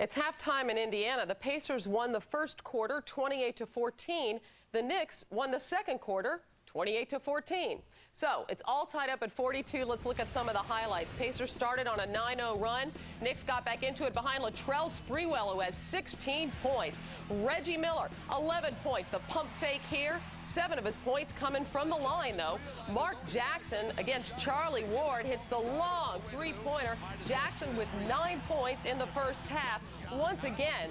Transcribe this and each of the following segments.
It's halftime in Indiana. The Pacers won the first quarter 28-14. The Knicks won the second quarter 28-14. So it's all tied up at 42. Let's look at some of the highlights. Pacers started on a 9-0 run. Knicks got back into it behind Latrell Sprewell, who has 16 points. Reggie Miller, 11 points. The pump fake here. 7 of his points coming from the line, though. Mark Jackson against Charlie Ward hits the long three-pointer. Jackson with 9 points in the first half. Once again,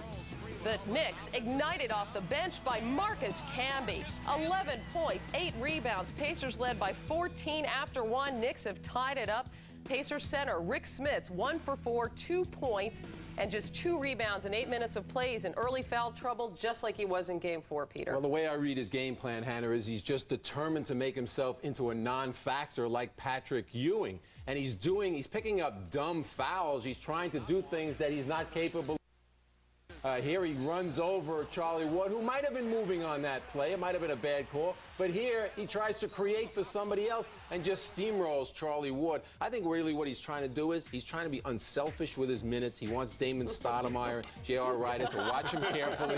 the Knicks ignited off the bench by Marcus Camby. 11 points, 8 rebounds. Pacers led by 14 after one. Knicks have tied it up. Pacers center Rick Smits, 1 for 4, 2 points, and just 2 rebounds in 8 minutes of plays in early foul trouble, just like he was in Game 4, Peter. Well, the way I read his game plan, Hannah, is he's just determined to make himself into a non-factor like Patrick Ewing. And he's picking up dumb fouls. He's trying to do things that he's not capable of. Here he runs over Charlie Ward, who might have been moving on that play. It might have been a bad call. But here he tries to create for somebody else and just steamrolls Charlie Ward. I think really what he's trying to do is he's trying to be unselfish with his minutes. He wants Damon Stoudemire, J.R. Ryder to watch him carefully.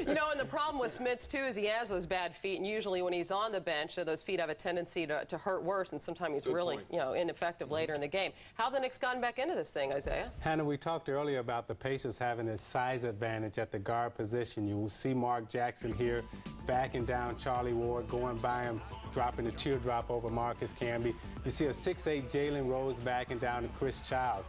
You know, and the problem with Smits, too, is he has those bad feet. And usually when he's on the bench, those feet have a tendency to hurt worse. And sometimes he's really, ineffective later in the game. How have the Knicks gotten back into this thing, Isaiah? Hannah, we talked earlier about the Pacers having a size advantage at the guard position. You will see Mark Jackson here backing down Charlie Ward, going by him, dropping a teardrop over Marcus Camby. You see a 6'8" Jalen Rose backing down to Chris Childs.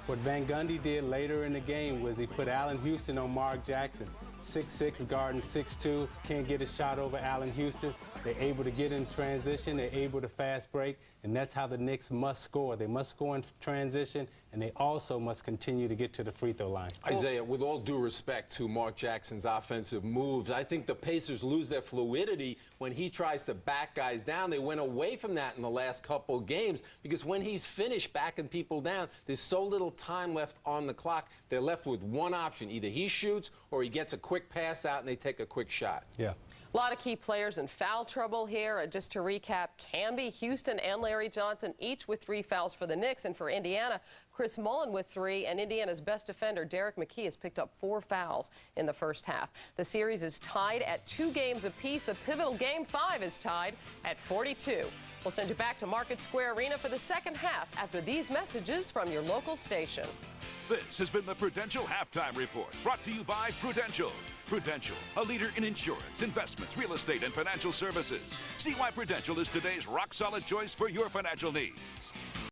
What Van Gundy did later in the game was he put Allen Houston on Mark Jackson. 6'6", guarding 6'2", can't get a shot over Allen Houston. They're able to get in transition, they're able to fast break, and that's how the Knicks must score. They must score in transition, and they also must continue to get to the free throw line. Isaiah, with all due respect to Mark Jackson's offensive moves, I think the Pacers lose their fluidity when he tries to back guys down. They went away from that in the last couple games because when he's finished backing people down, there's so little time left on the clock. They're left with one option. Either he shoots or he gets a quick pass out and they take a quick shot. Yeah. A lot of key players in foul trouble here. Just to recap, Camby, Houston, and Larry Johnson, each with 3 fouls for the Knicks. And for Indiana, Chris Mullin with 3. And Indiana's best defender, Derek McKee, has picked up 4 fouls in the first half. The series is tied at 2 games apiece. The pivotal Game 5 is tied at 42. We'll send you back to Market Square Arena for the second half after these messages from your local station. This has been the Prudential Halftime Report, brought to you by Prudential. Prudential, a leader in insurance, investments, real estate, and financial services. See why Prudential is today's rock-solid choice for your financial needs.